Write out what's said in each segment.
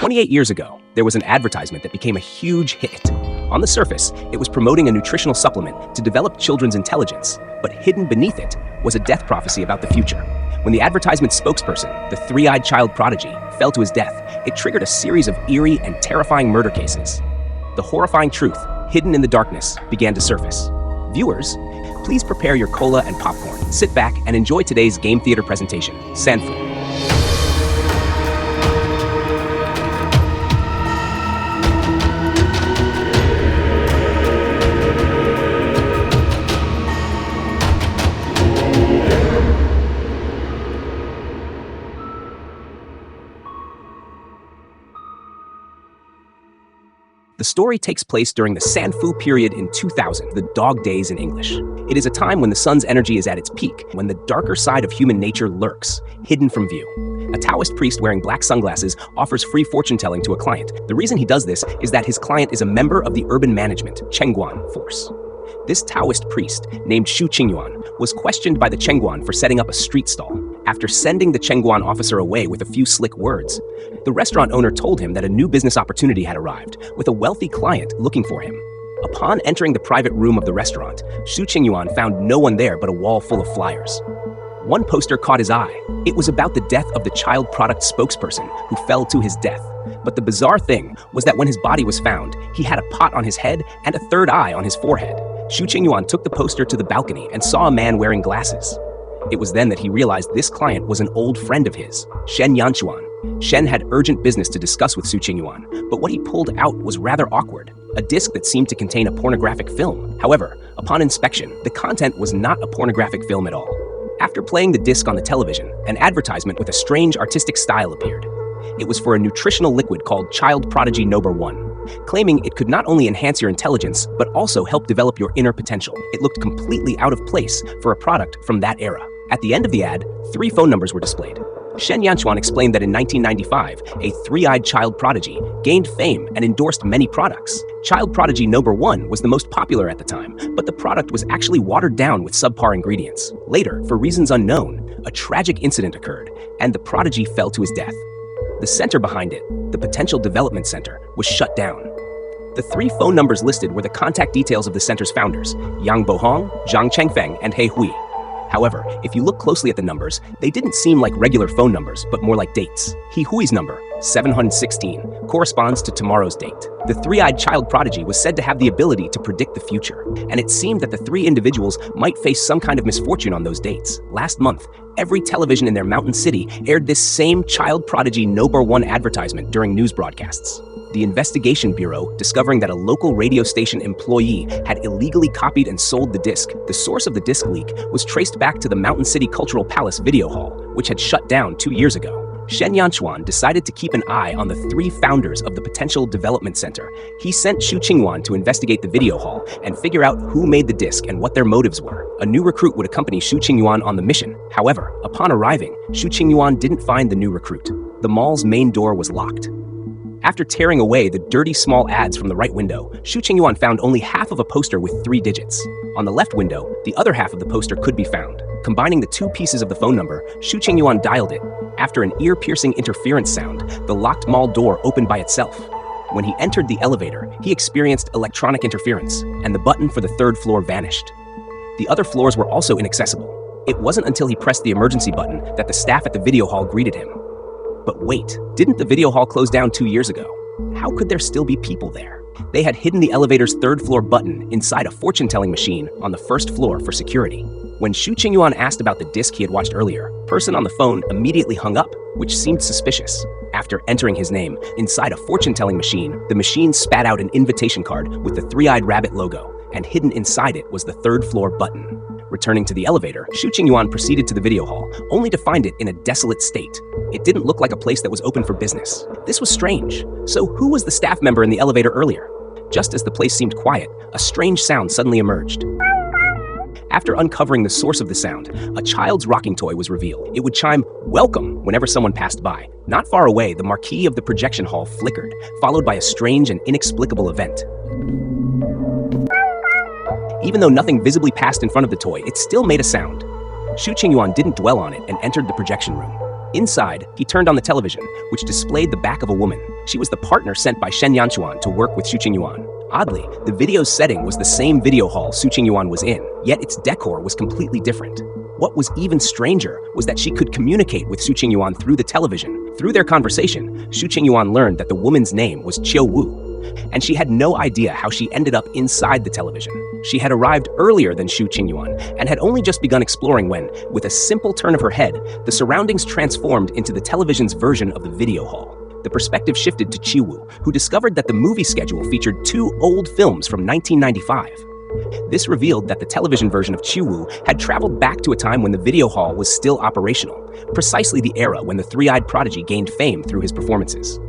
28 years ago, there was an advertisement that became a huge hit. On the surface, it was promoting a nutritional supplement to develop children's intelligence, but hidden beneath it was a death prophecy about the future. When the advertisement spokesperson, the Three-Eyed Prodigy, fell to his death, it triggered a series of eerie and terrifying murder cases. The horrifying truth, hidden in the darkness, began to surface. Viewers, please prepare your cola and popcorn, sit back, and enjoy today's game theater presentation, Sanfu. The story takes place during the Sanfu period in 2000, the Dog Days in English. It is a time when the sun's energy is at its peak, when the darker side of human nature lurks, hidden from view. A Taoist priest wearing black sunglasses offers free fortune-telling to a client. The reason he does this is that his client is a member of the urban management, Chengguan, force. This Taoist priest, named Xu Qingyuan, was questioned by the Chengguan for setting up a street stall. After sending the Chengguan officer away with a few slick words, the restaurant owner told him that a new business opportunity had arrived, with a wealthy client looking for him. Upon entering the private room of the restaurant, Xu Qingyuan found no one there but a wall full of flyers. One poster caught his eye. It was about the death of the child product spokesperson who fell to his death. But the bizarre thing was that when his body was found, he had a pot on his head and a third eye on his forehead. Xu Qingyuan took the poster to the balcony and saw a man wearing glasses. It was then that he realized this client was an old friend of his, Shen Yanchuan. Shen had urgent business to discuss with Xu Qingyuan, but what he pulled out was rather awkward, a disc that seemed to contain a pornographic film. However, upon inspection, the content was not a pornographic film at all. After playing the disc on the television, an advertisement with a strange artistic style appeared. It was for a nutritional liquid called Child Prodigy No. 1, claiming it could not only enhance your intelligence, but also help develop your inner potential. It looked completely out of place for a product from that era. At the end of the ad, 3 phone numbers were displayed. Shen Yanchuan explained that in 1995, a three-eyed child prodigy gained fame and endorsed many products. Child Prodigy No. 1 was the most popular at the time, but the product was actually watered down with subpar ingredients. Later, for reasons unknown, a tragic incident occurred, and the prodigy fell to his death. The center behind it, the Potential Development Center, was shut down. The 3 phone numbers listed were the contact details of the center's founders, Yang Bohong, Zhang Chengfeng, and He Hui. However, if you look closely at the numbers, they didn't seem like regular phone numbers, but more like dates. He Hui's number, 716, corresponds to tomorrow's date. The three-eyed child prodigy was said to have the ability to predict the future, and it seemed that the 3 individuals might face some kind of misfortune on those dates. Last month, every television in their mountain city aired this same Child Prodigy No. 1 advertisement during news broadcasts. The Investigation Bureau, discovering that a local radio station employee had illegally copied and sold the disc. The source of the disc leak was traced back to the Mountain City Cultural Palace video hall, which had shut down 2 years ago. Shen Yanchuan decided to keep an eye on the 3 founders of the Potential Development Center. He sent Xu Qingyuan to investigate the video hall and figure out who made the disc and what their motives were. A new recruit would accompany Xu Qingyuan on the mission. However, upon arriving, Xu Qingyuan didn't find the new recruit. The mall's main door was locked. After tearing away the dirty small ads from the right window, Xu Qingyuan found only half of a poster with 3 digits. On the left window, the other half of the poster could be found. Combining the 2 pieces of the phone number, Xu Qingyuan dialed it. After an ear-piercing interference sound, the locked mall door opened by itself. When he entered the elevator, he experienced electronic interference, and the button for the 3rd floor vanished. The other floors were also inaccessible. It wasn't until he pressed the emergency button that the staff at the video hall greeted him. But wait, didn't the video hall close down 2 years ago? How could there still be people there? They had hidden the elevator's 3rd floor button inside a fortune-telling machine on the 1st floor for security. When Xu Qingyuan asked about the disc he had watched earlier, the person on the phone immediately hung up, which seemed suspicious. After entering his name inside a fortune-telling machine, the machine spat out an invitation card with the 3-eyed rabbit logo, and hidden inside it was the 3rd floor button. Returning to the elevator, Xu Qingyuan proceeded to the video hall, only to find it in a desolate state. It didn't look like a place that was open for business. This was strange. So who was the staff member in the elevator earlier? Just as the place seemed quiet, a strange sound suddenly emerged. After uncovering the source of the sound, a child's rocking toy was revealed. It would chime "welcome" whenever someone passed by. Not far away, the marquee of the projection hall flickered, followed by a strange and inexplicable event. Even though nothing visibly passed in front of the toy, it still made a sound. Xu Qingyuan didn't dwell on it and entered the projection room. Inside, he turned on the television, which displayed the back of a woman. She was the partner sent by Shen Yanchuan to work with Xu Qingyuan. Oddly, the video's setting was the same video hall Xu Qingyuan was in, yet its decor was completely different. What was even stranger was that she could communicate with Xu Qingyuan through the television. Through their conversation, Xu Qingyuan learned that the woman's name was Qiu Wu, and she had no idea how she ended up inside the television. She had arrived earlier than Xu Qingyuan and had only just begun exploring when, with a simple turn of her head, the surroundings transformed into the television's version of the video hall. The perspective shifted to Qiu Wu, who discovered that the movie schedule featured 2 old films from 1995. This revealed that the television version of Qiu Wu had traveled back to a time when the video hall was still operational, precisely the era when the Three-Eyed Prodigy gained fame through his performances.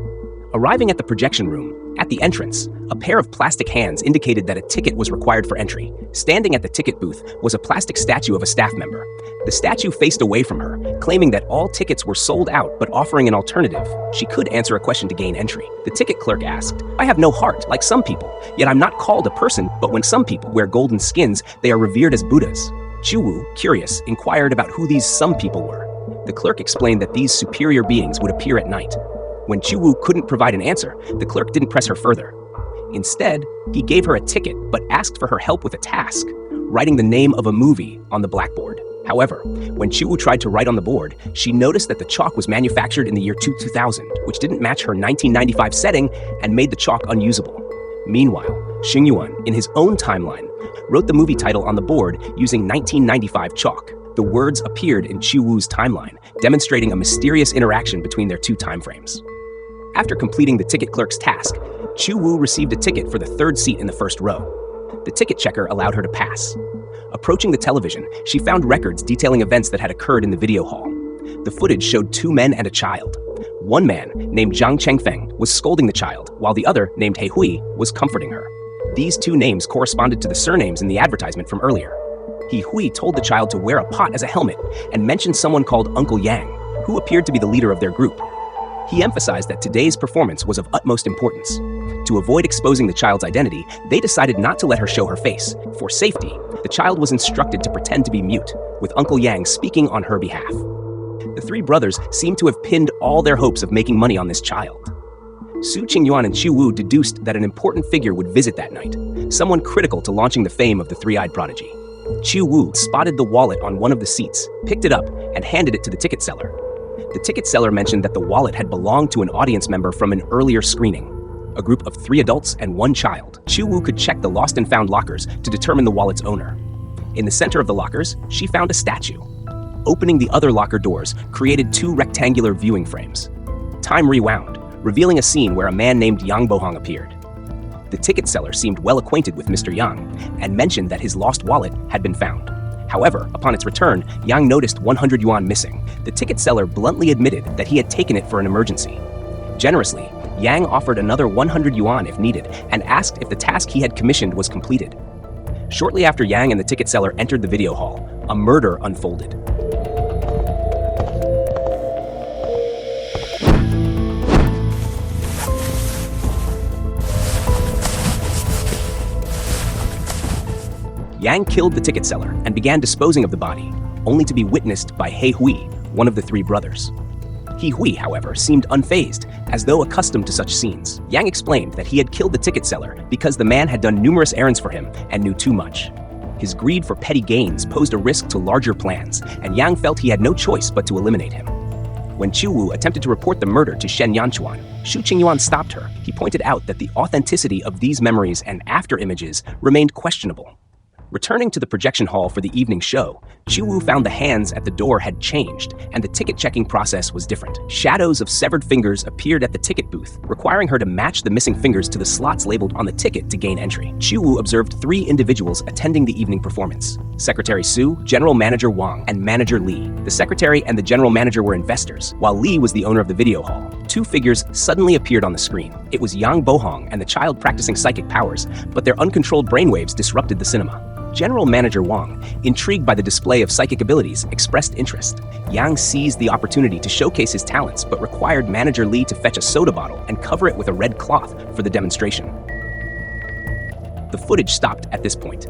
Arriving at the projection room, at the entrance, a pair of plastic hands indicated that a ticket was required for entry. Standing at the ticket booth was a plastic statue of a staff member. The statue faced away from her, claiming that all tickets were sold out but offering an alternative. She could answer a question to gain entry. The ticket clerk asked, "I have no heart, like some people, yet I'm not called a person, but when some people wear golden skins, they are revered as Buddhas." Qiu Wu, curious, inquired about who these some people were. The clerk explained that these superior beings would appear at night. When Qiu Wu couldn't provide an answer, the clerk didn't press her further. Instead, he gave her a ticket but asked for her help with a task, writing the name of a movie on the blackboard. However, when Qiu Wu tried to write on the board, she noticed that the chalk was manufactured in the year 2000, which didn't match her 1995 setting and made the chalk unusable. Meanwhile, Xingyuan, in his own timeline, wrote the movie title on the board using 1995 chalk. The words appeared in Qiu Wu's timeline, demonstrating a mysterious interaction between their 2 timeframes. After completing the ticket clerk's task, Qiu Wu received a ticket for the 3rd seat in the 1st row. The ticket checker allowed her to pass. Approaching the television, she found records detailing events that had occurred in the video hall. The footage showed 2 men and a child. One man, named Zhang Chengfeng, was scolding the child, while the other, named He Hui, was comforting her. These 2 names corresponded to the surnames in the advertisement from earlier. He Hui told the child to wear a pot as a helmet and mentioned someone called Uncle Yang, who appeared to be the leader of their group. He emphasized that today's performance was of utmost importance. To avoid exposing the child's identity, they decided not to let her show her face. For safety, the child was instructed to pretend to be mute, with Uncle Yang speaking on her behalf. The 3 brothers seemed to have pinned all their hopes of making money on this child. Xu Qingyuan and Qiu Wu deduced that an important figure would visit that night, someone critical to launching the fame of the Three-Eyed Prodigy. Qiu Wu spotted the wallet on one of the seats, picked it up, and handed it to the ticket seller. The ticket seller mentioned that the wallet had belonged to an audience member from an earlier screening, a group of 3 adults and 1 child. Qiu Wu could check the lost and found lockers to determine the wallet's owner. In the center of the lockers, she found a statue. Opening the other locker doors created 2 rectangular viewing frames. Time rewound, revealing a scene where a man named Yang Bohong appeared. The ticket seller seemed well acquainted with Mr. Yang and mentioned that his lost wallet had been found. However, upon its return, Yang noticed 100 yuan missing. The ticket seller bluntly admitted that he had taken it for an emergency. Generously, Yang offered another 100 yuan if needed and asked if the task he had commissioned was completed. Shortly after Yang and the ticket seller entered the video hall, a murder unfolded. Yang killed the ticket seller and began disposing of the body, only to be witnessed by He Hui, one of the 3 brothers. He Hui, however, seemed unfazed, as though accustomed to such scenes. Yang explained that he had killed the ticket seller because the man had done numerous errands for him and knew too much. His greed for petty gains posed a risk to larger plans, and Yang felt he had no choice but to eliminate him. When Qiu Wu attempted to report the murder to Shen Yanchuan, Xu Qingyuan stopped her. He pointed out that the authenticity of these memories and after images remained questionable. Returning to the projection hall for the evening show, Qiu Wu found the hands at the door had changed, and the ticket-checking process was different. Shadows of severed fingers appeared at the ticket booth, requiring her to match the missing fingers to the slots labeled on the ticket to gain entry. Qiu Wu observed 3 individuals attending the evening performance: Secretary Su, General Manager Wang, and Manager Li. The secretary and the general manager were investors, while Li was the owner of the video hall. 2 figures suddenly appeared on the screen. It was Yang Bohong and the child practicing psychic powers, but their uncontrolled brainwaves disrupted the cinema. General Manager Wang, intrigued by the display of psychic abilities, expressed interest. Yang seized the opportunity to showcase his talents, but required Manager Li to fetch a soda bottle and cover it with a red cloth for the demonstration. The footage stopped at this point.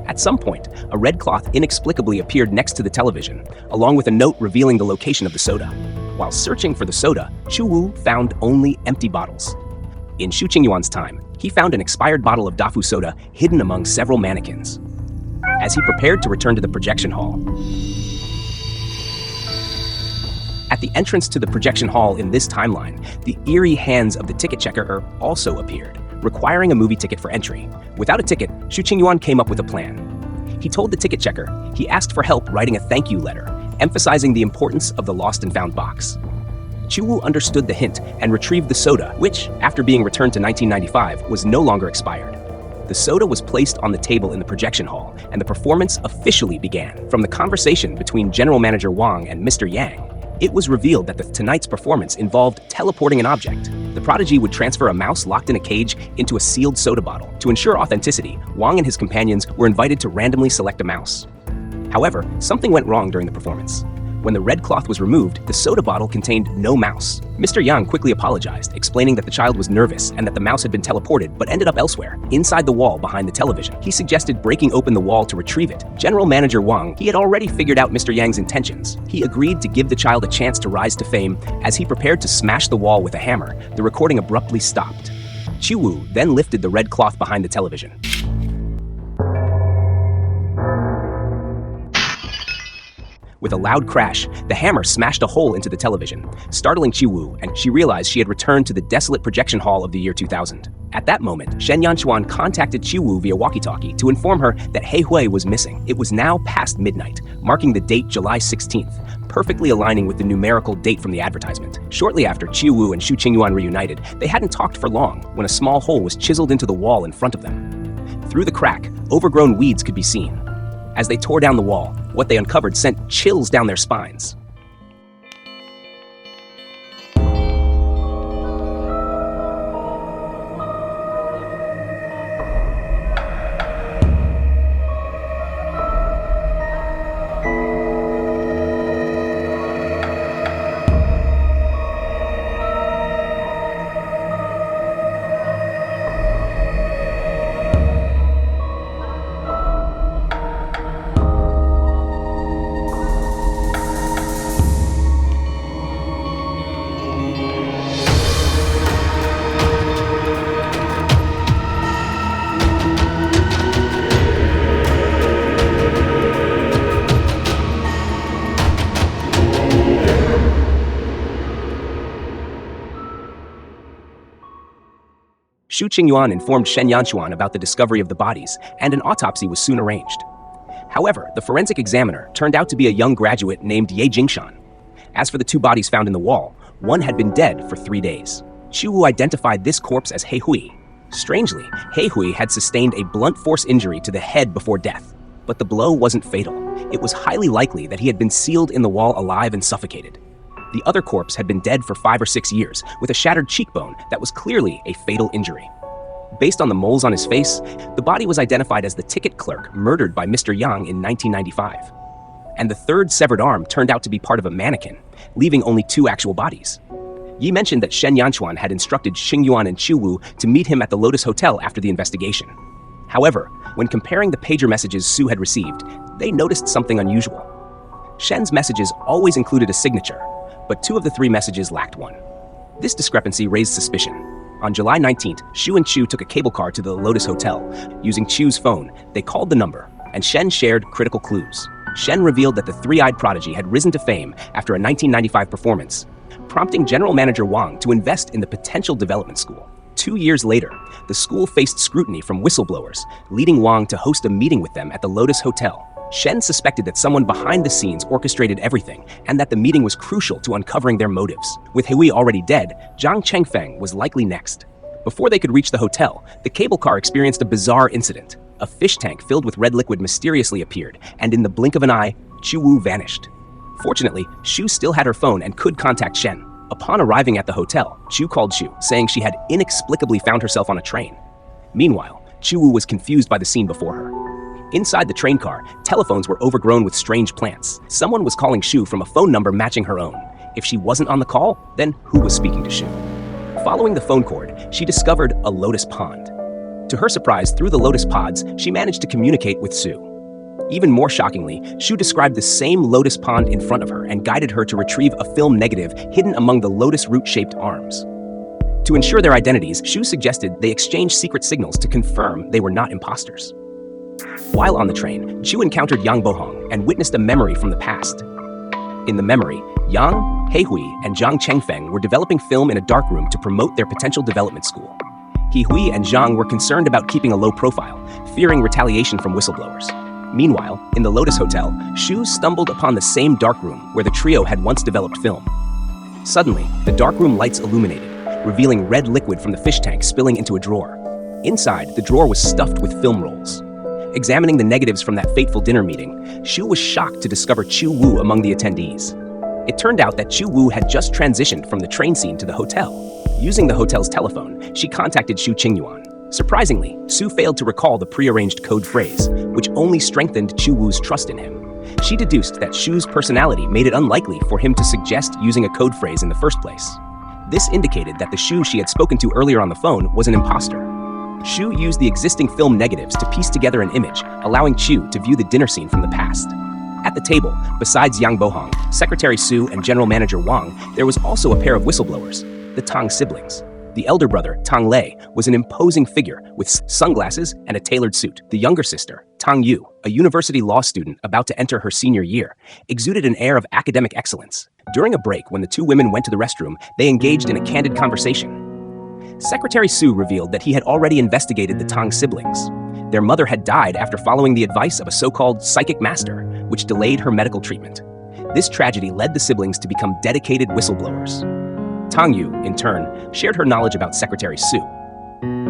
At some point, a red cloth inexplicably appeared next to the television, along with a note revealing the location of the soda. While searching for the soda, Chu Wu found only empty bottles. In Xu Qingyuan's time, he found an expired bottle of Dafu soda hidden among several mannequins. As he prepared to return to the projection hall, at the entrance to the projection hall in this timeline, the eerie hands of the ticket checker also appeared, requiring a movie ticket for entry. Without a ticket, Xu Qingyuan came up with a plan. He told the ticket checker he asked for help writing a thank you letter, emphasizing the importance of the lost and found box. Chu Wu understood the hint and retrieved the soda, which, after being returned to 1995, was no longer expired. The soda was placed on the table in the projection hall, and the performance officially began. From the conversation between General Manager Wang and Mr. Yang, it was revealed that tonight's performance involved teleporting an object. The prodigy would transfer a mouse locked in a cage into a sealed soda bottle. To ensure authenticity, Wang and his companions were invited to randomly select a mouse. However, something went wrong during the performance. When the red cloth was removed, the soda bottle contained no mouse. Mr. Yang quickly apologized, explaining that the child was nervous and that the mouse had been teleported but ended up elsewhere, inside the wall behind the television. He suggested breaking open the wall to retrieve it. General Manager Wang, he had already figured out Mr. Yang's intentions. He agreed to give the child a chance to rise to fame. As he prepared to smash the wall with a hammer, the recording abruptly stopped. Chu Wu then lifted the red cloth behind the television. With a loud crash, the hammer smashed a hole into the television, startling Chu Wu, and she realized she had returned to the desolate projection hall of the year 2000. At that moment, Shen Yanchuan contacted Chu Wu via walkie-talkie to inform her that He Hui was missing. It was now past midnight, marking the date July 16th, perfectly aligning with the numerical date from the advertisement. Shortly after Chu Wu and Xu Qingyuan reunited, they hadn't talked for long when a small hole was chiseled into the wall in front of them. Through the crack, overgrown weeds could be seen. As they tore down the wall, what they uncovered sent chills down their spines. Xu Qingyuan informed Shen Yanchuan about the discovery of the bodies, and an autopsy was soon arranged. However, the forensic examiner turned out to be a young graduate named Ye Jingshan. As for the two bodies found in the wall, one had been dead for 3 days. Chu Wu identified this corpse as He Hui. Strangely, He Hui had sustained a blunt force injury to the head before death, but the blow wasn't fatal. It was highly likely that he had been sealed in the wall alive and suffocated. The other corpse had been dead for 5 or 6 years, with a shattered cheekbone that was clearly a fatal injury. Based on the moles on his face, the body was identified as the ticket clerk murdered by Mr. Yang in 1995. And the third severed arm turned out to be part of a mannequin, leaving only 2 actual bodies. Yi mentioned that Shen Yanchuan had instructed Xingyuan and Chu Wu to meet him at the Lotus Hotel after the investigation. However, when comparing the pager messages Su had received, they noticed something unusual. Shen's messages always included a signature, but 2 of the 3 messages lacked one. This discrepancy raised suspicion. On July 19th, Xu and Chu took a cable car to the Lotus Hotel. Using Chu's phone, they called the number, and Shen shared critical clues. Shen revealed that the Three-Eyed Prodigy had risen to fame after a 1995 performance, prompting General Manager Wang to invest in the potential development school. 2 years later, the school faced scrutiny from whistleblowers, leading Wang to host a meeting with them at the Lotus Hotel. Shen suspected that someone behind the scenes orchestrated everything, and that the meeting was crucial to uncovering their motives. With Hui already dead, Zhang Chengfeng was likely next. Before they could reach the hotel, the cable car experienced a bizarre incident. A fish tank filled with red liquid mysteriously appeared, and in the blink of an eye, Chu Wu vanished. Fortunately, Xu still had her phone and could contact Shen. Upon arriving at the hotel, Chu called Xu, saying she had inexplicably found herself on a train. Meanwhile, Chu Wu was confused by the scene before her. Inside the train car, telephones were overgrown with strange plants. Someone was calling Xu from a phone number matching her own. If she wasn't on the call, then who was speaking to Xu? Following the phone cord, she discovered a lotus pond. To her surprise, through the lotus pods, she managed to communicate with Sue. Even more shockingly, Shu described the same lotus pond in front of her and guided her to retrieve a film negative hidden among the lotus root-shaped arms. To ensure their identities, Shu suggested they exchange secret signals to confirm they were not imposters. While on the train, Chu encountered Yang Bohong and witnessed a memory from the past. In the memory, Yang, Heihui, and Zhang Chengfeng were developing film in a darkroom to promote their potential development school. Heihui and Zhang were concerned about keeping a low profile, fearing retaliation from whistleblowers. Meanwhile, in the Lotus Hotel, Shu stumbled upon the same darkroom where the trio had once developed film. Suddenly, the darkroom lights illuminated, revealing red liquid from the fish tank spilling into a drawer. Inside, the drawer was stuffed with film rolls. Examining the negatives from that fateful dinner meeting, Shu was shocked to discover Chu Wu among the attendees. It turned out that Chu Wu had just transitioned from the train scene to the hotel. Using the hotel's telephone, she contacted Shu Qingyuan. Surprisingly, Sue failed to recall the prearranged code phrase, which only strengthened Chu Wu's trust in him. She deduced that Shu's personality made it unlikely for him to suggest using a code phrase in the first place. This indicated that the Shu she had spoken to earlier on the phone was an imposter. Shu used the existing film negatives to piece together an image, allowing Chu to view the dinner scene from the past. At the table, besides Yang Bohong, Secretary Su, and General Manager Wang, there was also a pair of whistleblowers, the Tang siblings. The elder brother, Tang Lei, was an imposing figure with sunglasses and a tailored suit. The younger sister, Tang Yu, a university law student about to enter her senior year, exuded an air of academic excellence. During a break, when the two women went to the restroom, they engaged in a candid conversation. Secretary Su revealed that he had already investigated the Tang siblings. Their mother had died after following the advice of a so-called psychic master, which delayed her medical treatment. This tragedy led the siblings to become dedicated whistleblowers. Tang Yu, in turn, shared her knowledge about Secretary Su.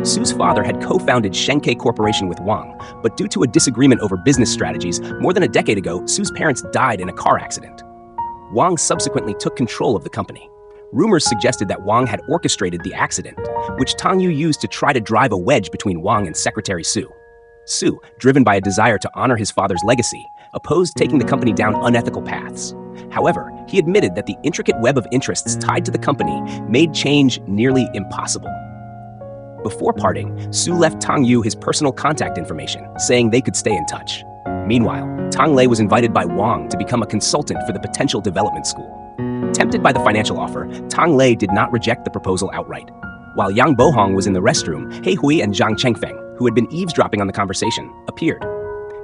Su's father had co-founded Shenkei Corporation with Wang, but due to a disagreement over business strategies, more than a decade ago, Su's parents died in a car accident. Wang subsequently took control of the company. Rumors suggested that Wang had orchestrated the accident, which Tang Yu used to try to drive a wedge between Wang and Secretary Su. Su, driven by a desire to honor his father's legacy, opposed taking the company down unethical paths. However, he admitted that the intricate web of interests tied to the company made change nearly impossible. Before parting, Su left Tang Yu his personal contact information, saying they could stay in touch. Meanwhile, Tang Lei was invited by Wang to become a consultant for the potential development school. Tempted by the financial offer, Tang Lei did not reject the proposal outright. While Yang Bohong was in the restroom, Heihui and Zhang Chengfeng, who had been eavesdropping on the conversation, appeared.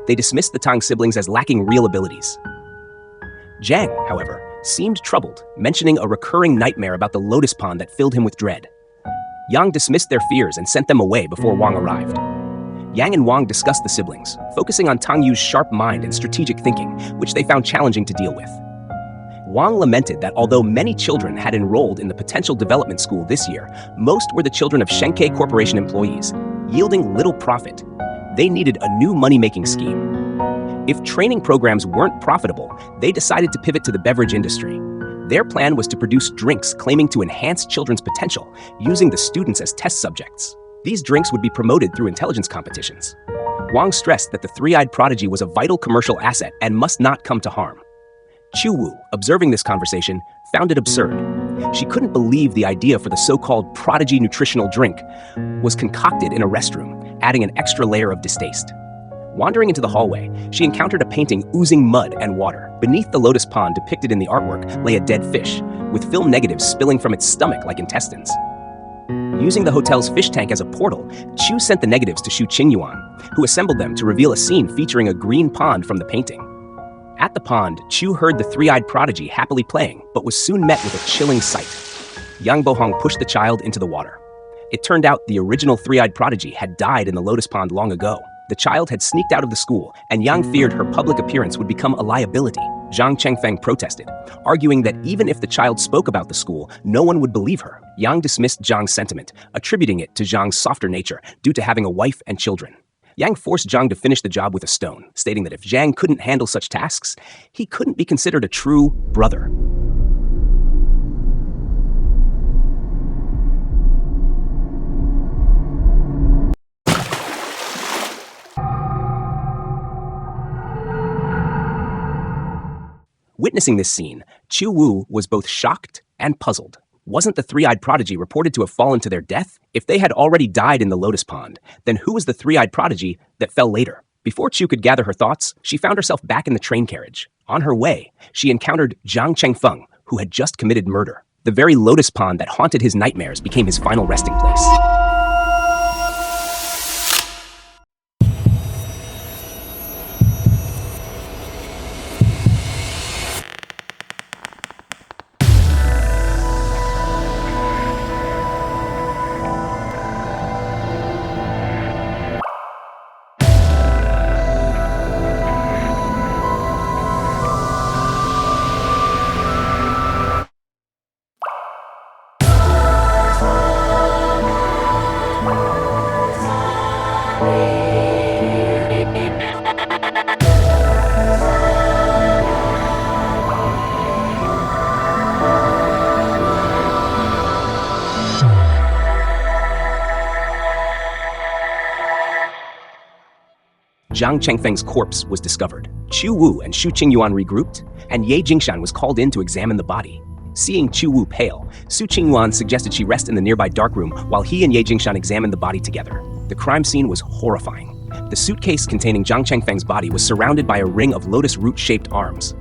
They dismissed the Tang siblings as lacking real abilities. Zhang, however, seemed troubled, mentioning a recurring nightmare about the lotus pond that filled him with dread. Yang dismissed their fears and sent them away before Wang arrived. Yang and Wang discussed the siblings, focusing on Tang Yu's sharp mind and strategic thinking, which they found challenging to deal with. Wang lamented that although many children had enrolled in the potential development school this year, most were the children of Shenkei Corporation employees, yielding little profit. They needed a new money-making scheme. If training programs weren't profitable, they decided to pivot to the beverage industry. Their plan was to produce drinks claiming to enhance children's potential, using the students as test subjects. These drinks would be promoted through intelligence competitions. Wang stressed that the Three-Eyed Prodigy was a vital commercial asset and must not come to harm. Chu Wu, observing this conversation, found it absurd. She couldn't believe the idea for the so-called prodigy nutritional drink was concocted in a restroom, adding an extra layer of distaste. Wandering into the hallway, she encountered a painting oozing mud and water. Beneath the lotus pond depicted in the artwork lay a dead fish, with film negatives spilling from its stomach like intestines. Using the hotel's fish tank as a portal, Chu sent the negatives to Shu Qingyuan, who assembled them to reveal a scene featuring a green pond from the painting. At the pond, Chu heard the Three-Eyed Prodigy happily playing, but was soon met with a chilling sight. Yang Bohong pushed the child into the water. It turned out the original Three-Eyed Prodigy had died in the lotus pond long ago. The child had sneaked out of the school, and Yang feared her public appearance would become a liability. Zhang Chengfeng protested, arguing that even if the child spoke about the school, no one would believe her. Yang dismissed Zhang's sentiment, attributing it to Zhang's softer nature due to having a wife and children. Yang forced Zhang to finish the job with a stone, stating that if Zhang couldn't handle such tasks, he couldn't be considered a true brother. Witnessing this scene, Chu Wu was both shocked and puzzled. Wasn't the Three-Eyed Prodigy reported to have fallen to their death? If they had already died in the Lotus Pond, then who was the Three-Eyed Prodigy that fell later? Before Chu could gather her thoughts, she found herself back in the train carriage. On her way, she encountered Zhang Chengfeng, who had just committed murder. The very Lotus Pond that haunted his nightmares became his final resting place. Zhang Chengfeng's corpse was discovered. Chu Wu and Xu Qingyuan regrouped, and Ye Jingshan was called in to examine the body. Seeing Chu Wu pale, Xu Qingyuan suggested she rest in the nearby darkroom while he and Ye Jingshan examined the body together. The crime scene was horrifying. The suitcase containing Zhang Chengfeng's body was surrounded by a ring of lotus root-shaped arms.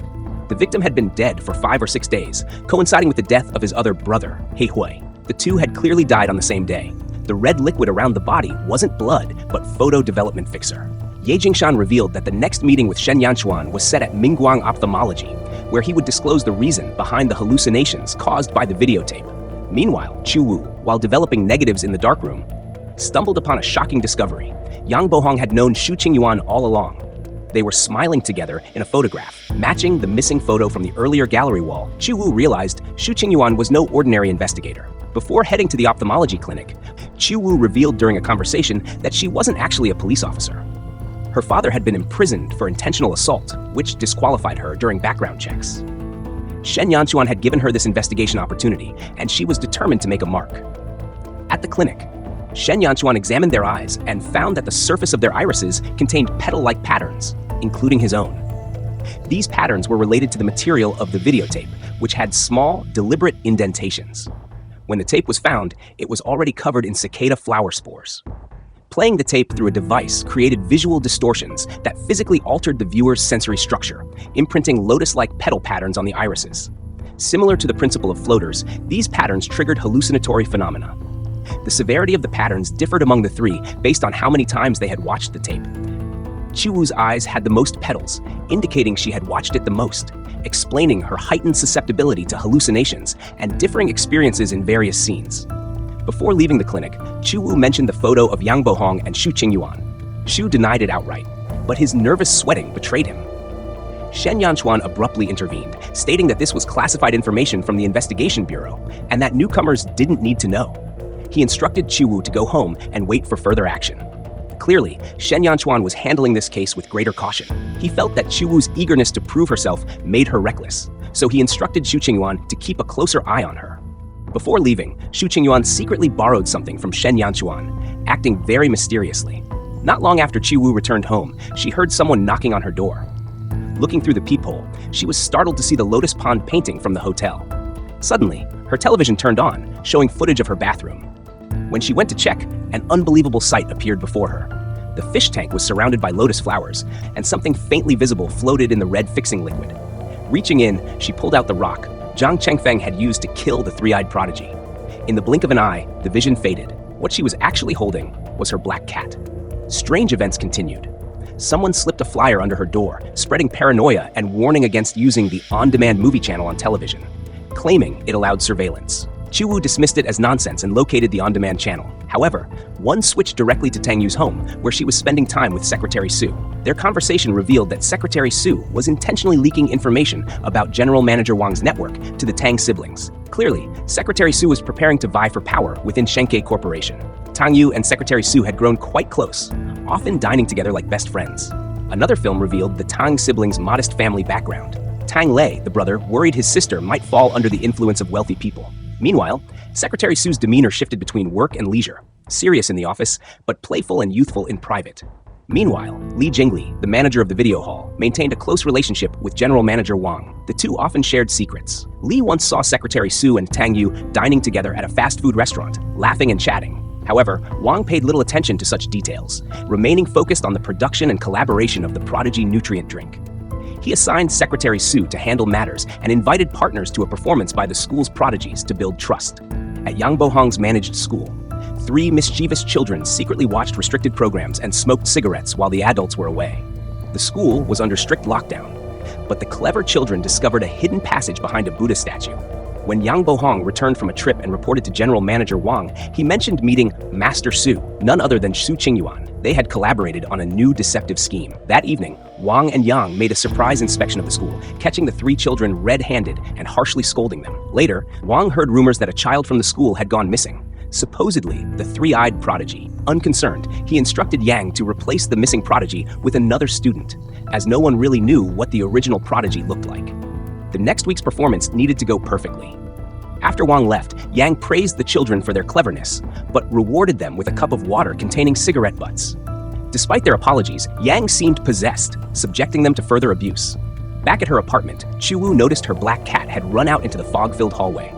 The victim had been dead for 5 or 6 days, coinciding with the death of his other brother, He Hui. The two had clearly died on the same day. The red liquid around the body wasn't blood, but photo development fixer. Ye Jingshan revealed that the next meeting with Shen Yanchuan was set at Mingguang Ophthalmology, where he would disclose the reason behind the hallucinations caused by the videotape. Meanwhile, Chu Wu, while developing negatives in the darkroom, stumbled upon a shocking discovery. Yang Bohong had known Xu Qingyuan all along. They were smiling together in a photograph, matching the missing photo from the earlier gallery wall. Chu Wu realized Xu Qingyuan was no ordinary investigator. Before heading to the ophthalmology clinic, Chu Wu revealed during a conversation that she wasn't actually a police officer. Her father had been imprisoned for intentional assault, which disqualified her during background checks. Shen Yanchuan had given her this investigation opportunity, and she was determined to make a mark. At the clinic, Shen Yanchuan examined their eyes and found that the surface of their irises contained petal-like patterns, including his own. These patterns were related to the material of the videotape, which had small, deliberate indentations. When the tape was found, it was already covered in cicada flower spores. Playing the tape through a device created visual distortions that physically altered the viewer's sensory structure, imprinting lotus-like petal patterns on the irises. Similar to the principle of floaters, these patterns triggered hallucinatory phenomena. The severity of the patterns differed among the three based on how many times they had watched the tape. Chu Wu's eyes had the most petals, indicating she had watched it the most, explaining her heightened susceptibility to hallucinations and differing experiences in various scenes. Before leaving the clinic, Chu Wu mentioned the photo of Yang Bohong and Xu Qingyuan. Xu denied it outright, but his nervous sweating betrayed him. Shen Yanchuan abruptly intervened, stating that this was classified information from the investigation bureau and that newcomers didn't need to know. He instructed Chu Wu to go home and wait for further action. Clearly, Shen Yanchuan was handling this case with greater caution. He felt that Chu Wu's eagerness to prove herself made her reckless, so he instructed Xu Qingyuan to keep a closer eye on her. Before leaving, Xu Qingyuan secretly borrowed something from Shen Yanchuan, acting very mysteriously. Not long after Chu Wu returned home, she heard someone knocking on her door. Looking through the peephole, she was startled to see the Lotus Pond painting from the hotel. Suddenly, her television turned on, showing footage of her bathroom. When she went to check, an unbelievable sight appeared before her. The fish tank was surrounded by lotus flowers, and something faintly visible floated in the red fixing liquid. Reaching in, she pulled out the rock Zhang Chengfeng had used to kill the Three-Eyed Prodigy. In the blink of an eye, the vision faded. What she was actually holding was her black cat. Strange events continued. Someone slipped a flyer under her door, spreading paranoia and warning against using the on-demand movie channel on television, claiming it allowed surveillance. Chu Wu dismissed it as nonsense and located the on-demand channel. However, one switched directly to Tang Yu's home, where she was spending time with Secretary Su. Their conversation revealed that Secretary Su was intentionally leaking information about General Manager Wang's network to the Tang siblings. Clearly, Secretary Su was preparing to vie for power within Shenkei Corporation. Tang Yu and Secretary Su had grown quite close, often dining together like best friends. Another film revealed the Tang siblings' modest family background. Tang Lei, the brother, worried his sister might fall under the influence of wealthy people. Meanwhile, Secretary Su's demeanor shifted between work and leisure, serious in the office, but playful and youthful in private. Meanwhile, Li Jingli, the manager of the video hall, maintained a close relationship with General Manager Wang. The two often shared secrets. Li once saw Secretary Su and Tang Yu dining together at a fast food restaurant, laughing and chatting. However, Wang paid little attention to such details, remaining focused on the production and collaboration of the Prodigy nutrient drink. He assigned Secretary Su to handle matters and invited partners to a performance by the school's prodigies to build trust. At Yang Bohong's managed school, 3 mischievous children secretly watched restricted programs and smoked cigarettes while the adults were away. The school was under strict lockdown, but the clever children discovered a hidden passage behind a Buddha statue. When Yang Bohong returned from a trip and reported to General Manager Wang, he mentioned meeting Master Su, none other than Su Qingyuan. They had collaborated on a new deceptive scheme. That evening, Wang and Yang made a surprise inspection of the school, catching the 3 children red-handed and harshly scolding them. Later, Wang heard rumors that a child from the school had gone missing, supposedly the Three-Eyed Prodigy. Unconcerned, he instructed Yang to replace the missing prodigy with another student, as no one really knew what the original prodigy looked like. The next week's performance needed to go perfectly. After Wang left, Yang praised the children for their cleverness, but rewarded them with a cup of water containing cigarette butts. Despite their apologies, Yang seemed possessed, subjecting them to further abuse. Back at her apartment, Chu-Wu noticed her black cat had run out into the fog-filled hallway.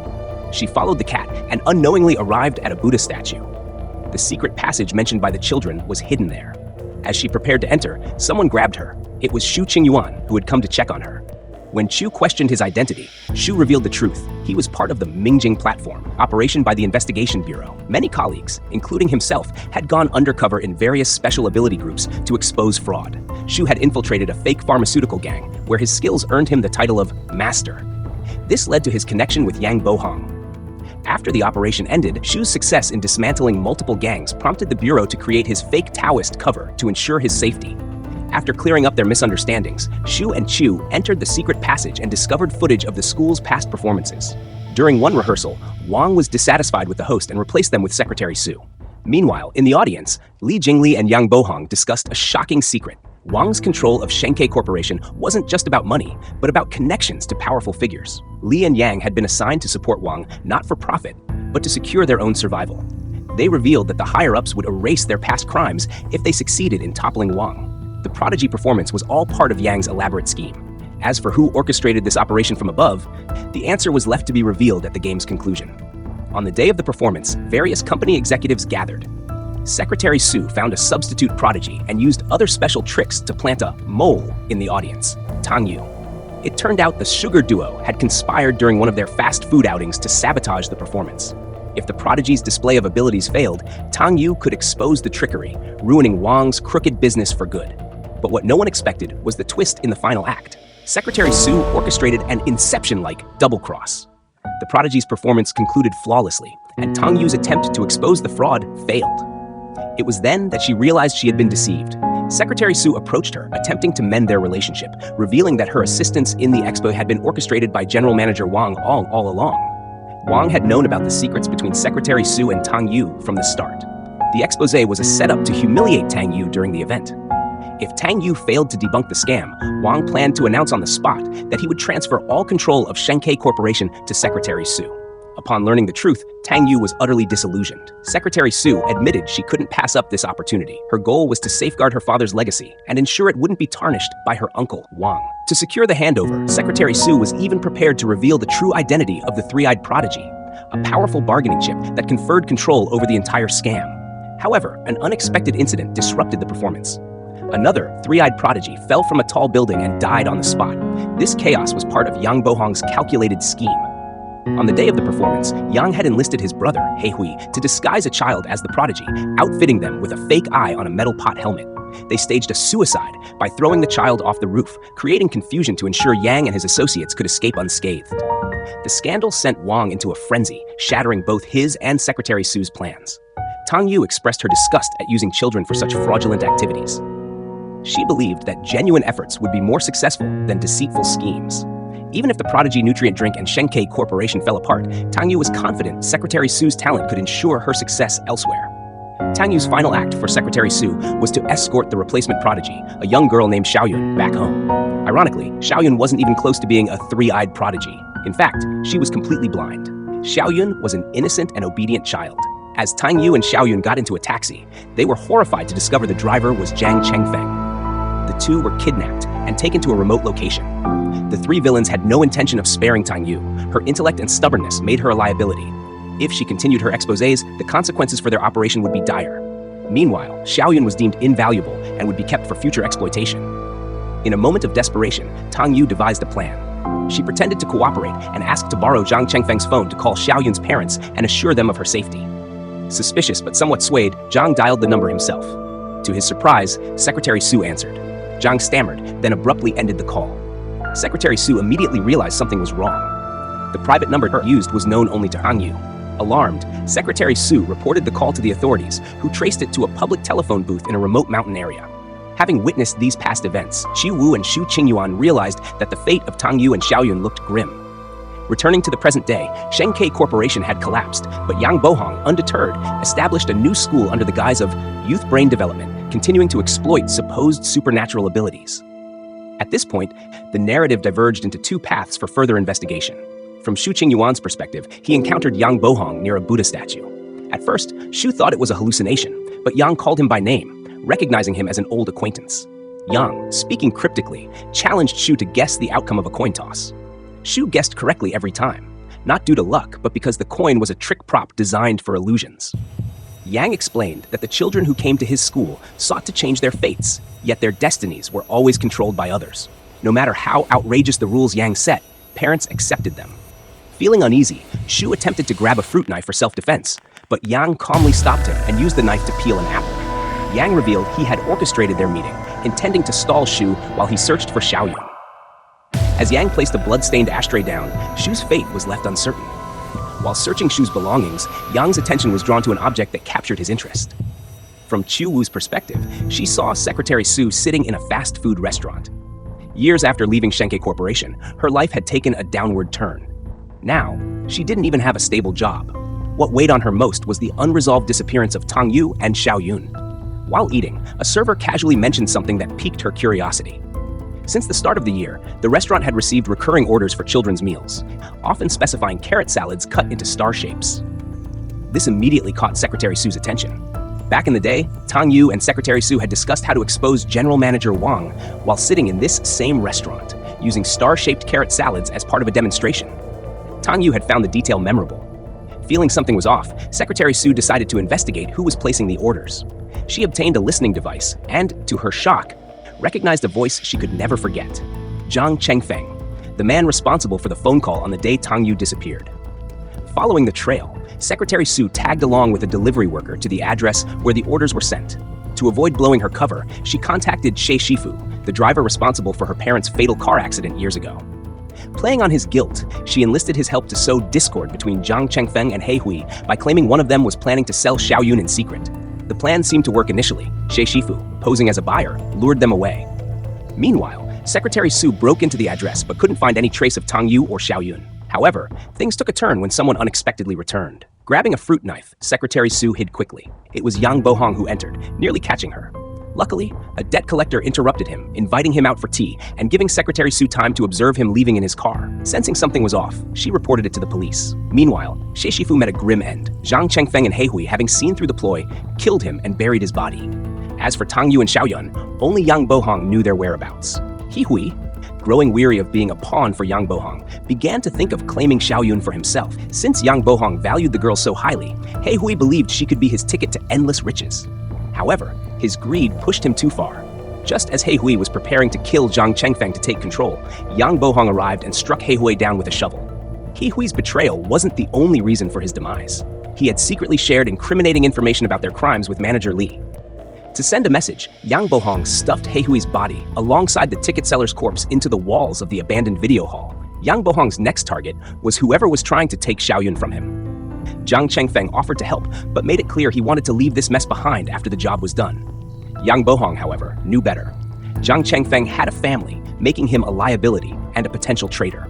She followed the cat and unknowingly arrived at a Buddha statue. The secret passage mentioned by the children was hidden there. As she prepared to enter, someone grabbed her. It was Su Qingyuan, who had come to check on her. When Chu questioned his identity, Shu revealed the truth. He was part of the Mingjing platform, operation by the Investigation Bureau. Many colleagues, including himself, had gone undercover in various special ability groups to expose fraud. Shu had infiltrated a fake pharmaceutical gang, where his skills earned him the title of Master. This led to his connection with Yang Bohong. After the operation ended, Shu's success in dismantling multiple gangs prompted the Bureau to create his fake Taoist cover to ensure his safety. After clearing up their misunderstandings, Shu and Chu entered the secret passage and discovered footage of the school's past performances. During one rehearsal, Wang was dissatisfied with the host and replaced them with Secretary Su. Meanwhile, in the audience, Li Jingli and Yang Bohong discussed a shocking secret. Wang's control of Shenkei Corporation wasn't just about money, but about connections to powerful figures. Li and Yang had been assigned to support Wang not for profit, but to secure their own survival. They revealed that the higher-ups would erase their past crimes if they succeeded in toppling Wang. The prodigy performance was all part of Yang's elaborate scheme. As for who orchestrated this operation from above, the answer was left to be revealed at the game's conclusion. On the day of the performance, various company executives gathered. Secretary Su found a substitute prodigy and used other special tricks to plant a mole in the audience, Tang Yu. It turned out the sugar duo had conspired during one of their fast food outings to sabotage the performance. If the prodigy's display of abilities failed, Tang Yu could expose the trickery, ruining Wang's crooked business for good. But what no one expected was the twist in the final act. Secretary Su orchestrated an Inception-like double-cross. The prodigy's performance concluded flawlessly, and Tang Yu's attempt to expose the fraud failed. It was then that she realized she had been deceived. Secretary Su approached her, attempting to mend their relationship, revealing that her assistance in the expo had been orchestrated by General Manager Wang all along. Wang had known about the secrets between Secretary Su and Tang Yu from the start. The expose was a setup to humiliate Tang Yu during the event. If Tang Yu failed to debunk the scam, Wang planned to announce on the spot that he would transfer all control of Shenkei Corporation to Secretary Su. Upon learning the truth, Tang Yu was utterly disillusioned. Secretary Su admitted she couldn't pass up this opportunity. Her goal was to safeguard her father's legacy and ensure it wouldn't be tarnished by her uncle, Wang. To secure the handover, Secretary Su was even prepared to reveal the true identity of the Three-Eyed Prodigy, a powerful bargaining chip that conferred control over the entire scam. However, an unexpected incident disrupted the performance. Another Three-Eyed Prodigy fell from a tall building and died on the spot. This chaos was part of Yang Bohong's calculated scheme. On the day of the performance, Yang had enlisted his brother, He Hui, to disguise a child as the prodigy, outfitting them with a fake eye on a metal pot helmet. They staged a suicide by throwing the child off the roof, creating confusion to ensure Yang and his associates could escape unscathed. The scandal sent Wang into a frenzy, shattering both his and Secretary Su's plans. Tang Yu expressed her disgust at using children for such fraudulent activities. She believed that genuine efforts would be more successful than deceitful schemes. Even if the Prodigy Nutrient Drink and Shenkei Corporation fell apart, Tang Yu was confident Secretary Su's talent could ensure her success elsewhere. Tang Yu's final act for Secretary Su was to escort the replacement prodigy, a young girl named Xiaoyun, back home. Ironically, Xiaoyun wasn't even close to being a three-eyed prodigy. In fact, she was completely blind. Xiaoyun was an innocent and obedient child. As Tang Yu and Xiaoyun got into a taxi, they were horrified to discover the driver was Jiang Chengfeng. The two were kidnapped and taken to a remote location. The three villains had no intention of sparing Tang Yu. Her intellect and stubbornness made her a liability. If she continued her exposés, the consequences for their operation would be dire. Meanwhile, Xiaoyun was deemed invaluable and would be kept for future exploitation. In a moment of desperation, Tang Yu devised a plan. She pretended to cooperate and asked to borrow Jiang Chengfeng's phone to call Xiaoyun's parents and assure them of her safety. Suspicious but somewhat swayed, Jiang dialed the number himself. To his surprise, Secretary Su answered. Jiang stammered, then abruptly ended the call. Secretary Su immediately realized something was wrong. The private number her used was known only to Tang Yu. Alarmed, Secretary Su reported the call to the authorities, who traced it to a public telephone booth in a remote mountain area. Having witnessed these past events, Xu Wu and Xu Qingyuan realized that the fate of Tang Yu and Xiaoyun looked grim. Returning to the present day, Shenkei Corporation had collapsed, but Yang Bohong, undeterred, established a new school under the guise of youth brain development, continuing to exploit supposed supernatural abilities. At this point, the narrative diverged into two paths for further investigation. From Xu Qingyuan's perspective, he encountered Yang Bohong near a Buddha statue. At first, Xu thought it was a hallucination, but Yang called him by name, recognizing him as an old acquaintance. Yang, speaking cryptically, challenged Xu to guess the outcome of a coin toss. Xu guessed correctly every time, not due to luck, but because the coin was a trick prop designed for illusions. Yang explained that the children who came to his school sought to change their fates, yet their destinies were always controlled by others. No matter how outrageous the rules Yang set, parents accepted them. Feeling uneasy, Xu attempted to grab a fruit knife for self-defense, but Yang calmly stopped him and used the knife to peel an apple. Yang revealed he had orchestrated their meeting, intending to stall Xu while he searched for Xiaoyun. As Yang placed a blood-stained ashtray down, Xu's fate was left uncertain. While searching Xu's belongings, Yang's attention was drawn to an object that captured his interest. From Chu Wu's perspective, she saw Secretary Su sitting in a fast food restaurant. Years after leaving Shenkei Corporation, her life had taken a downward turn. Now, she didn't even have a stable job. What weighed on her most was the unresolved disappearance of Tang Yu and Xiaoyun. While eating, a server casually mentioned something that piqued her curiosity. Since the start of the year, the restaurant had received recurring orders for children's meals, often specifying carrot salads cut into star shapes. This immediately caught Secretary Su's attention. Back in the day, Tang Yu and Secretary Su had discussed how to expose General Manager Wang while sitting in this same restaurant, using star-shaped carrot salads as part of a demonstration. Tang Yu had found the detail memorable. Feeling something was off, Secretary Su decided to investigate who was placing the orders. She obtained a listening device and, to her shock, recognized a voice she could never forget. Jiang Chengfeng, the man responsible for the phone call on the day Tang Yu disappeared. Following the trail, Secretary Su tagged along with a delivery worker to the address where the orders were sent. To avoid blowing her cover, she contacted Xie Shifu, the driver responsible for her parents' fatal car accident years ago. Playing on his guilt, she enlisted his help to sow discord between Jiang Chengfeng and He Hui by claiming one of them was planning to sell Xiaoyun in secret. The plan seemed to work initially. Xie Shifu, posing as a buyer, lured them away. Meanwhile, Secretary Su broke into the address but couldn't find any trace of Tang Yu or Xiaoyun. However, things took a turn when someone unexpectedly returned. Grabbing a fruit knife, Secretary Su hid quickly. It was Yang Bohong who entered, nearly catching her. Luckily, a debt collector interrupted him, inviting him out for tea and giving Secretary Su time to observe him leaving in his car. Sensing something was off, she reported it to the police. Meanwhile, Xie Shifu met a grim end. Jiang Chengfeng and He Hui, having seen through the ploy, killed him and buried his body. As for Tang Yu and Xiaoyun, only Yang Bohong knew their whereabouts. He Hui, growing weary of being a pawn for Yang Bohong, began to think of claiming Xiaoyun for himself. Since Yang Bohong valued the girl so highly, He Hui believed she could be his ticket to endless riches. However, his greed pushed him too far. Just as He Hui was preparing to kill Jiang Chengfeng to take control, Yang Bohong arrived and struck He Hui down with a shovel. He Hui's betrayal wasn't the only reason for his demise. He had secretly shared incriminating information about their crimes with manager Li. To send a message, Yang Bohong stuffed He Hui's body alongside the ticket seller's corpse into the walls of the abandoned video hall. Yang Bohong's next target was whoever was trying to take Xiaoyun from him. Jiang Chengfeng offered to help, but made it clear he wanted to leave this mess behind after the job was done. Yang Bohong, however, knew better. Jiang Chengfeng had a family, making him a liability and a potential traitor.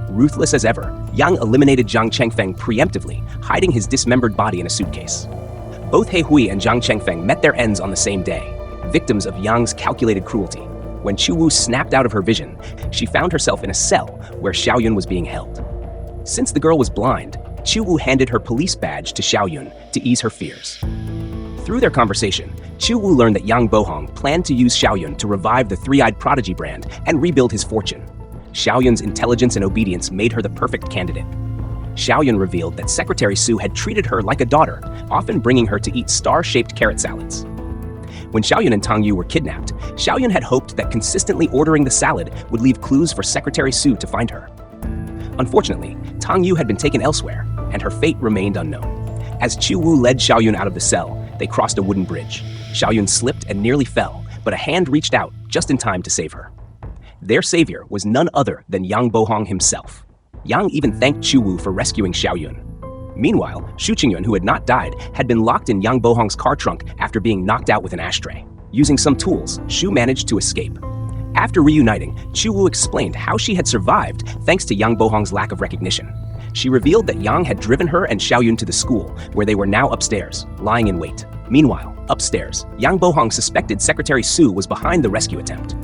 Ruthless as ever, Yang eliminated Jiang Chengfeng preemptively, hiding his dismembered body in a suitcase. Both He Hui and Jiang Chengfeng met their ends on the same day, victims of Yang's calculated cruelty. When Chu-Woo snapped out of her vision, she found herself in a cell where Xiaoyun was being held. Since the girl was blind, Chu-Woo handed her police badge to Xiaoyun to ease her fears. Through their conversation, Chu-Woo learned that Yang Bohong planned to use Xiaoyun to revive the Three-Eyed Prodigy brand and rebuild his fortune. Xiaoyun's intelligence and obedience made her the perfect candidate. Xiaoyun revealed that Secretary Su had treated her like a daughter, often bringing her to eat star-shaped carrot salads. When Xiaoyun and Tang Yu were kidnapped, Xiaoyun had hoped that consistently ordering the salad would leave clues for Secretary Su to find her. Unfortunately, Tang Yu had been taken elsewhere, and her fate remained unknown. As Chu-Woo led Xiaoyun out of the cell, they crossed a wooden bridge. Xiaoyun slipped and nearly fell, but a hand reached out just in time to save her. Their savior was none other than Yang Bohong himself. Yang even thanked Chu-Woo for rescuing Xiaoyun. Meanwhile, Shu Qingyun, who had not died, had been locked in Yang Bohong's car trunk after being knocked out with an ashtray. Using some tools, Shu managed to escape. After reuniting, Chu-Woo explained how she had survived thanks to Yang Bohong's lack of recognition. She revealed that Yang had driven her and Xiaoyun to the school, where they were now upstairs, lying in wait. Meanwhile, upstairs, Yang Bohong suspected Secretary Su was behind the rescue attempt.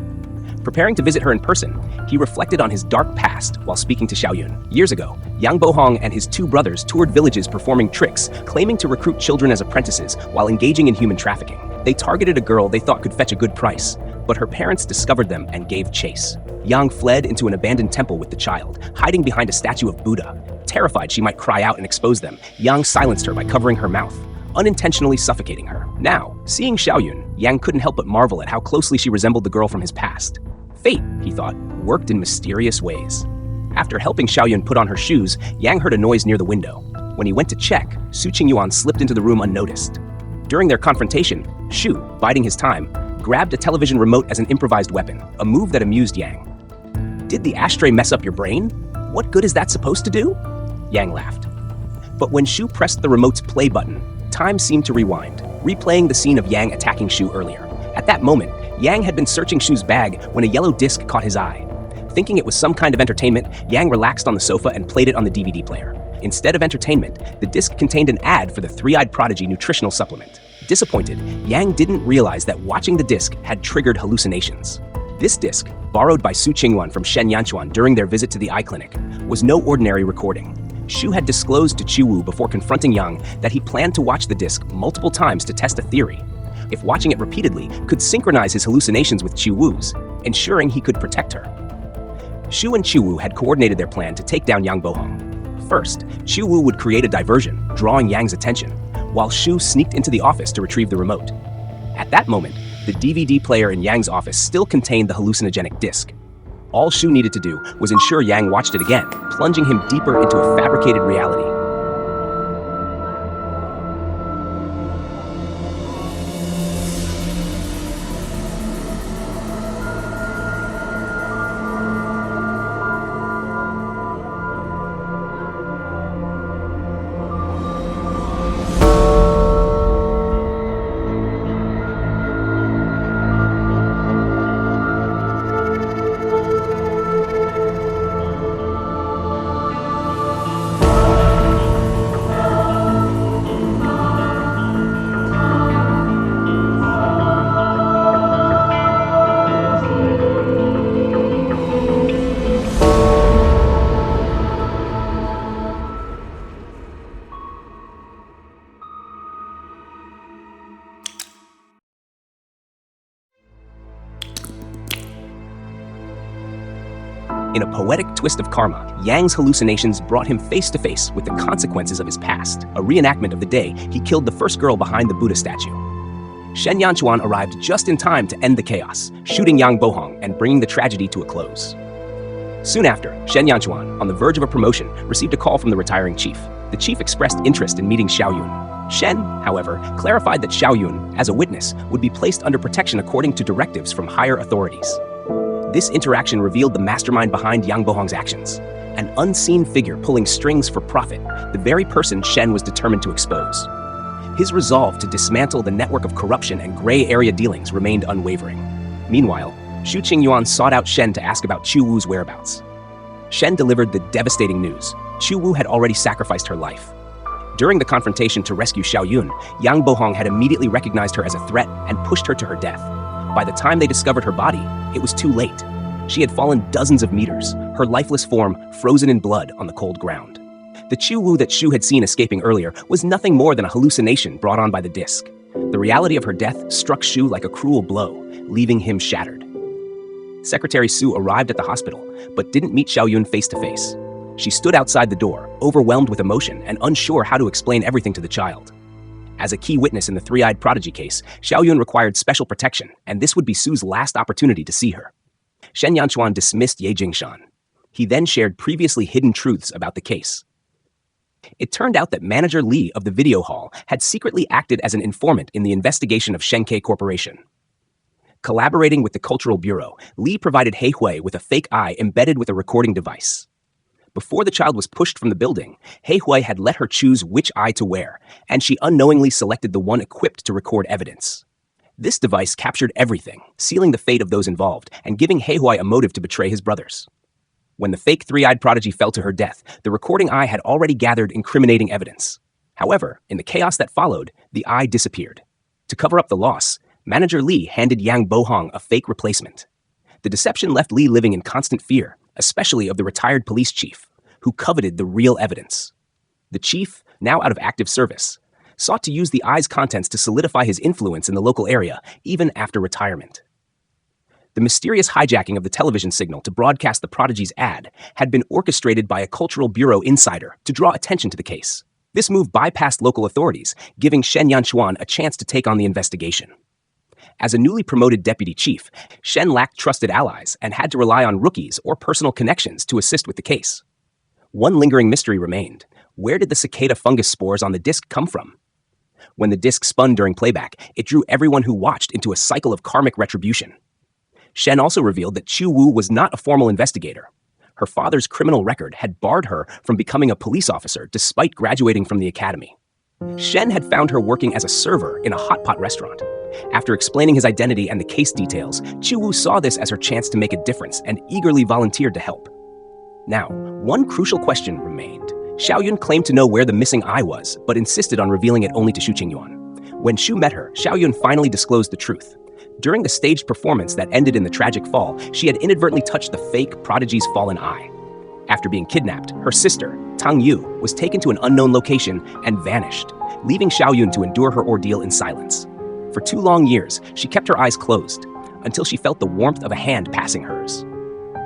Preparing to visit her in person, he reflected on his dark past while speaking to Xiaoyun. Years ago, Yang Bohong and his two brothers toured villages performing tricks, claiming to recruit children as apprentices while engaging in human trafficking. They targeted a girl they thought could fetch a good price, but her parents discovered them and gave chase. Yang fled into an abandoned temple with the child, hiding behind a statue of Buddha. Terrified she might cry out and expose them, Yang silenced her by covering her mouth, unintentionally suffocating her. Now, seeing Xiaoyun, Yang couldn't help but marvel at how closely she resembled the girl from his past. Fate, he thought, worked in mysterious ways. After helping Xiaoyun put on her shoes, Yang heard a noise near the window. When he went to check, Su Qingyuan slipped into the room unnoticed. During their confrontation, Shu, biding his time, grabbed a television remote as an improvised weapon, a move that amused Yang. Did the ashtray mess up your brain? What good is that supposed to do? Yang laughed. But when Shu pressed the remote's play button, time seemed to rewind, replaying the scene of Yang attacking Shu earlier. At that moment, Yang had been searching Shu's bag when a yellow disc caught his eye. Thinking it was some kind of entertainment, Yang relaxed on the sofa and played it on the DVD player. Instead of entertainment, the disc contained an ad for the Three-Eyed Prodigy nutritional supplement. Disappointed, Yang didn't realize that watching the disc had triggered hallucinations. This disc, borrowed by Su Qingyuan from Shen Yanchuan during their visit to the eye clinic, was no ordinary recording. Shu had disclosed to Chu-Woo before confronting Yang that he planned to watch the disc multiple times to test a theory. If watching it repeatedly could synchronize his hallucinations with Chu-Woo's, ensuring he could protect her. Shu and Chu-Woo had coordinated their plan to take down Yang Bohong. First, Chu-Woo would create a diversion, drawing Yang's attention, while Shu sneaked into the office to retrieve the remote. At that moment, the DVD player in Yang's office still contained the hallucinogenic disc. All Shu needed to do was ensure Yang watched it again, plunging him deeper into a fabricated reality. In a poetic twist of karma, Yang's hallucinations brought him face to face with the consequences of his past, a reenactment of the day he killed the first girl behind the Buddha statue. Shen Yanchuan arrived just in time to end the chaos, shooting Yang Bohong and bringing the tragedy to a close. Soon after, Shen Yanchuan, on the verge of a promotion, received a call from the retiring chief. The chief expressed interest in meeting Xiaoyun. Shen, however, clarified that Xiaoyun, as a witness, would be placed under protection according to directives from higher authorities. This interaction revealed the mastermind behind Yang Bohong's actions, an unseen figure pulling strings for profit, the very person Shen was determined to expose. His resolve to dismantle the network of corruption and gray area dealings remained unwavering. Meanwhile, Shu Qingyuan sought out Shen to ask about Chu-Woo's whereabouts. Shen delivered the devastating news. Chu-Woo had already sacrificed her life. During the confrontation to rescue Xiaoyun, Yang Bohong had immediately recognized her as a threat and pushed her to her death. By the time they discovered her body, it was too late. She had fallen dozens of meters, her lifeless form frozen in blood on the cold ground. The Chu-Wu that Shu had seen escaping earlier was nothing more than a hallucination brought on by the disc. The reality of her death struck Shu like a cruel blow, leaving him shattered. Secretary Su arrived at the hospital, but didn't meet Xiaoyun face to face. She stood outside the door, overwhelmed with emotion and unsure how to explain everything to the child. As a key witness in the Three-Eyed Prodigy case, Xiaoyun required special protection, and this would be Su's last opportunity to see her. Shen Yanchuan dismissed Ye Jingshan. He then shared previously hidden truths about the case. It turned out that manager Li of the video hall had secretly acted as an informant in the investigation of Shenkei Corporation. Collaborating with the Cultural Bureau, Li provided He Hui with a fake eye embedded with a recording device. Before the child was pushed from the building, He Hui had let her choose which eye to wear, and she unknowingly selected the one equipped to record evidence. This device captured everything, sealing the fate of those involved and giving He Hui a motive to betray his brothers. When the fake Three-Eyed Prodigy fell to her death, the recording eye had already gathered incriminating evidence. However, in the chaos that followed, the eye disappeared. To cover up the loss, manager Li handed Yang Bohong a fake replacement. The deception left Li living in constant fear, especially of the retired police chief, who coveted the real evidence. The chief, now out of active service, sought to use the eye's contents to solidify his influence in the local area, even after retirement. The mysterious hijacking of the television signal to broadcast the Prodigy's ad had been orchestrated by a Cultural Bureau insider to draw attention to the case. This move bypassed local authorities, giving Shen Yanchuan a chance to take on the investigation. As a newly promoted deputy chief, Shen lacked trusted allies and had to rely on rookies or personal connections to assist with the case. One lingering mystery remained. Where did the cicada fungus spores on the disc come from? When the disc spun during playback, it drew everyone who watched into a cycle of karmic retribution. Shen also revealed that Chu-Wu was not a formal investigator. Her father's criminal record had barred her from becoming a police officer despite graduating from the academy. Shen had found her working as a server in a hot pot restaurant. After explaining his identity and the case details, Chu-Wu saw this as her chance to make a difference and eagerly volunteered to help. Now, one crucial question remained. Xiaoyun claimed to know where the missing eye was, but insisted on revealing it only to Shu Qingyuan. When Shu met her, Xiaoyun finally disclosed the truth. During the staged performance that ended in the tragic fall, she had inadvertently touched the fake Prodigy's fallen eye. After being kidnapped, her sister, Tang Yu, was taken to an unknown location and vanished, leaving Xiaoyun to endure her ordeal in silence. For 2 long years, she kept her eyes closed, until she felt the warmth of a hand passing hers.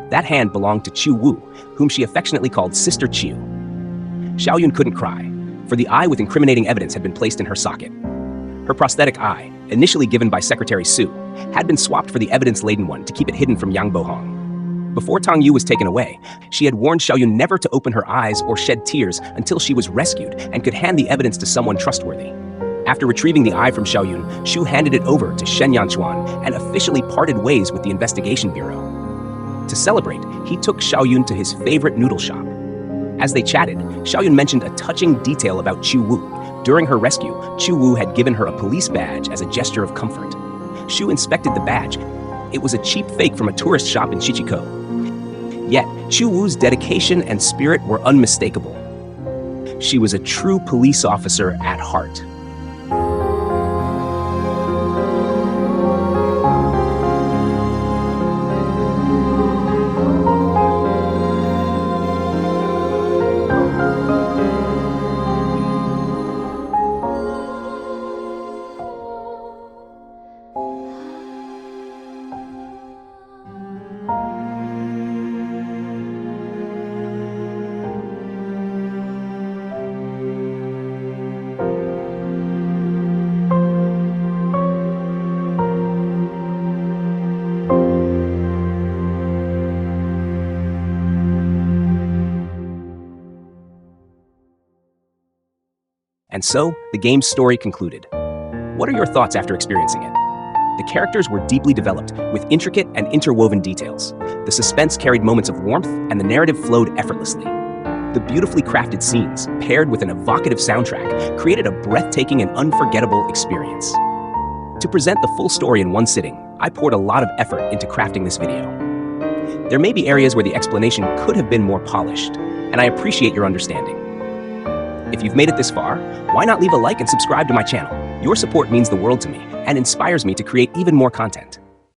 That hand belonged to Chu-Wu, whom she affectionately called Sister Chu. Xiaoyun couldn't cry, for the eye with incriminating evidence had been placed in her socket. Her prosthetic eye, initially given by Secretary Su, had been swapped for the evidence-laden one to keep it hidden from Yang Bohong. Before Tang Yu was taken away, she had warned Xiaoyun never to open her eyes or shed tears until she was rescued and could hand the evidence to someone trustworthy. After retrieving the eye from Xiaoyun, Shu handed it over to Shen Yanchuan and officially parted ways with the investigation bureau. To celebrate, he took Xiaoyun to his favorite noodle shop. As they chatted, Xiaoyun mentioned a touching detail about Chu-Wu. During her rescue, Chu-Wu had given her a police badge as a gesture of comfort. Shu inspected the badge. It was a cheap fake from a tourist shop in Chichiko. Yet, Chu-Wu's dedication and spirit were unmistakable. She was a true police officer at heart. And so, the game's story concluded. What are your thoughts after experiencing it? The characters were deeply developed, with intricate and interwoven details. The suspense carried moments of warmth, and the narrative flowed effortlessly. The beautifully crafted scenes, paired with an evocative soundtrack, created a breathtaking and unforgettable experience. To present the full story in one sitting, I poured a lot of effort into crafting this video. There may be areas where the explanation could have been more polished, and I appreciate your understanding. If you've made it this far, why not leave a like and subscribe to my channel? Your support means the world to me and inspires me to create even more content.